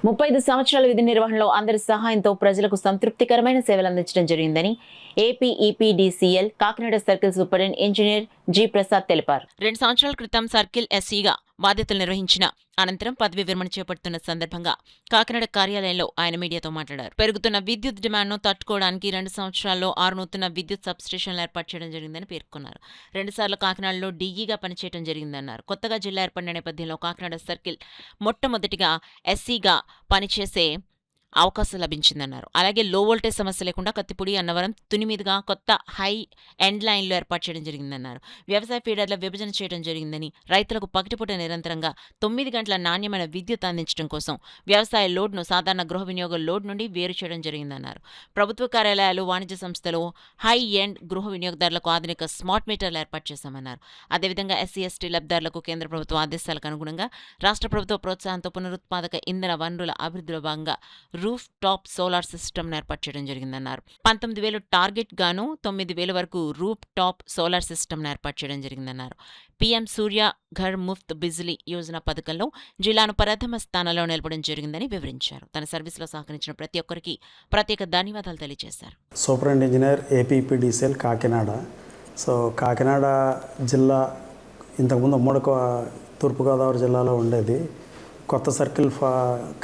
35 సంవత్సరాల విధి నిర్వహణలో అందరి సహాయంతో ప్రజలకు సంతృప్తికరమైన సేవలు అందించడం జరిగిందని AP EPDCL Kakinada circle superintendent engineer G Prasad తెలిపారు. 2 సంవత్సరాల క్రితం సర్కిల్ ఎస్సీగా బాధ్యతలు నిర్వహించిన అనంతరం పదవి విరమణ చేపడుతున్న సందర్భంగా కాకినాడ కార్యాలయంలో ఆయన మీడియాతో మాట్లాడారు. పెరుగుతున్న విద్యుత్ డిమాండ్ను తట్టుకోవడానికి 2 సంవత్సరాల్లో 6 నూతన విద్యుత్ సబ్స్టేషన్లు ఏర్పాటు చేయడం జరిగిందని పేర్కొన్నారు. 2 సార్లు కాకినాడలో డీఈగా పనిచేయడం జరిగిందన్నారు. కొత్తగా జిల్లా ఏర్పడిన నేపథ్యంలో కాకినాడ సర్కిల్ మొట్టమొదటిగా ఎస్సీగా పనిచేసే అవకాశం లభించిందన్నారు. అలాగే లో వోల్టేజ్ సమస్య లేకుండా కత్తిపూడి, అన్నవరం, తుని మీదుగా కొత్త హై ఎండ్ లైన్లు ఏర్పాటు చేయడం జరిగిందన్నారు. వ్యవసాయ ఫీడర్ల విభజన చేయడం జరిగిందని, రైతులకు పగటిపూట నిరంతరంగా 9 గంటల నాణ్యమైన విద్యుత్ అందించడం కోసం వ్యవసాయ లోడ్ను సాధారణ గృహ వినియోగ లోడ్ నుండి వేరు చేయడం జరిగిందన్నారు. ప్రభుత్వ కార్యాలయాలు, వాణిజ్య సంస్థలు, హై ఎండ్ గృహ వినియోగదారులకు ఆధునిక స్మార్ట్ మీటర్లు ఏర్పాటు చేశామన్నారు. అదేవిధంగా ఎస్సీ ఎస్టీ లబ్ధిదారులకు కేంద్ర ప్రభుత్వ ఆదేశాలకు అనుగుణంగా రాష్ట్ర ప్రభుత్వ ప్రోత్సాహంతో పునరుత్పాదక ఇంధన వనరుల అభివృద్ధిలో భాగంగా రూఫ్ టాప్ సోలార్ సిస్టమ్ ఏర్పాటు చేయడం జరిగిందన్నారు. 19,000 టార్గెట్ గాను 9,000 వరకు రూఫ్ టాప్ సోలార్ సిస్టమ్ ఏర్పాటు చేయడం జరిగిందన్నారు. పీఎం సూర్య ఘర్ ముఫ్త్ బిజ్లీ యోజన పథకంలో జిల్లాను ప్రథమ స్థానంలో నిలపడం జరిగిందని వివరించారు. తన సర్వీసులో సహకరించిన ప్రతి ఒక్కరికి ప్రత్యేక ధన్యవాదాలు తెలియజేశారు. Superintendent engineer APPDCL Kakinada. Kakinada జిల్లా ఇంతకుముందు ఉమ్మడి తూర్పుగోదావరి జిల్లాలో ఉండేది. కొత్త సర్కిల్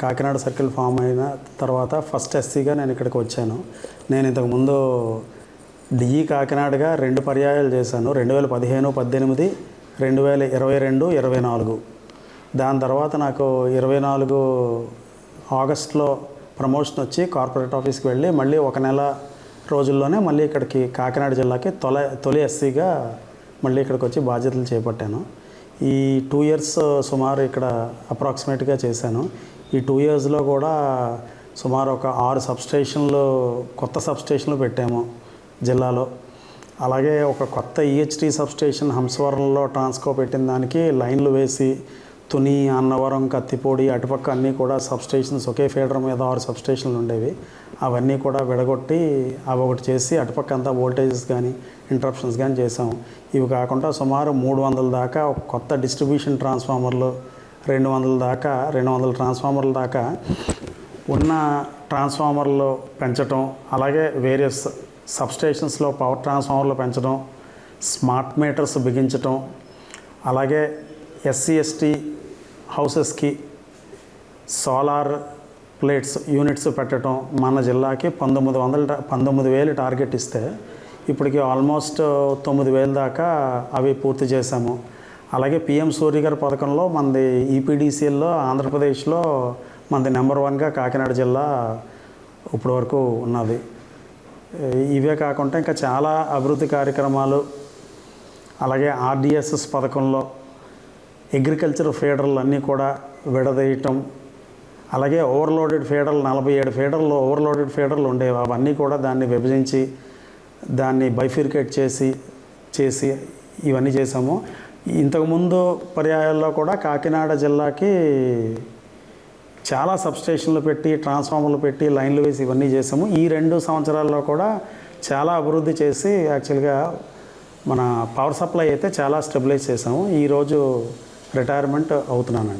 కాకినాడ సర్కిల్ ఫామ్ అయిన తర్వాత ఫస్ట్ ఎస్సీగా నేను ఇక్కడికి వచ్చాను. నేను ఇంతకుముందు డిఈ కాకినాడగా 2 పర్యాయాలు చేశాను. 2015, 18, 2022, 24. దాని తర్వాత నాకు 24 ఆగస్టులో ప్రమోషన్ వచ్చి కార్పొరేట్ ఆఫీస్కి వెళ్ళి మళ్ళీ 1 నెల రోజుల్లోనే మళ్ళీ ఇక్కడికి కాకినాడ జిల్లాకి తొలి ఎస్సీగా మళ్ళీ ఇక్కడికి వచ్చి బాధ్యతలు చేపట్టాను. ఈ 2 ఇయర్స్ సుమారు ఇక్కడ అప్రాక్సిమేట్గా చేశాను. ఈ 2 ఇయర్స్లో కూడా సుమారు ఒక 6 సబ్స్టేషన్లు, కొత్త సబ్స్టేషన్లు పెట్టాము జిల్లాలో. అలాగే ఒక కొత్త ఈహెచ్టీ సబ్స్టేషన్ హంసవరంలో ట్రాన్స్కో పెట్టిన దానికి లైన్లు వేసి తుని, అన్నవరం, కత్తిపూడి అటుపక్క అన్నీ కూడా సబ్స్టేషన్స్ ఒకే ఫీడర్ మీద 6 సబ్స్టేషన్లు ఉండేవి. అవన్నీ కూడా విడగొట్టి అవి ఒకటి చేసి అటుపక్క అంతా వోల్టేజెస్ కానీ ఇంటరప్షన్స్ కానీ చేసాము. ఇవి కాకుండా సుమారు 300 దాకా కొత్త డిస్ట్రిబ్యూషన్ ట్రాన్స్ఫార్మర్లు, 200 ట్రాన్స్ఫార్మర్ల దాకా ఉన్న ట్రాన్స్ఫార్మర్లు పెంచడం, అలాగే వేరియస్ సబ్స్టేషన్స్లో పవర్ ట్రాన్స్ఫార్మర్లు పెంచడం, స్మార్ట్ మీటర్స్ బిగించడం, అలాగే ఎస్సీ ఎస్టీ హౌసెస్కి సోలార్ ప్లేట్స్ యూనిట్స్ పెట్టడం. మన జిల్లాకి 19,000 టార్గెట్ ఇస్తే ఇప్పటికి ఆల్మోస్ట్ 9,000 దాకా అవి పూర్తి చేశాము. అలాగే పిఎం సూర్య గారి పథకంలో మనది ఈపీడీసీఎల్లో ఆంధ్రప్రదేశ్లో మనది నెంబర్ 1గా కాకినాడ జిల్లా ఇప్పటి వరకు ఉన్నది. ఇవే కాకుండా ఇంకా చాలా అభివృద్ధి కార్యక్రమాలు, అలాగే ఆర్డిఎస్ఎస్ పథకంలో అగ్రికల్చర్ ఫీడర్లు అన్నీ కూడా విడదీయటం, అలాగే ఓవర్లోడెడ్ ఫీడర్లు 47 ఫీడర్లు ఓవర్లోడెడ్ ఫీడర్లు ఉండేవి. అవన్నీ కూడా దాన్ని విభజించి దాన్ని బైఫిర్కేట్ చేసి ఇవన్నీ చేసాము. ఇంతకుముందు పర్యాయాల్లో కూడా కాకినాడ జిల్లాకి చాలా సబ్స్టేషన్లు పెట్టి, ట్రాన్స్ఫార్మర్లు పెట్టి, లైన్లు వేసి ఇవన్నీ చేసాము. ఈ 2 సంవత్సరాల్లో కూడా చాలా అభివృద్ధి చేసి యాక్చువల్గా మన పవర్ సప్లై అయితే చాలా స్టెబిలైజ్ చేసాము. ఈరోజు రిటైర్మెంట్ అవుతున్నానండి.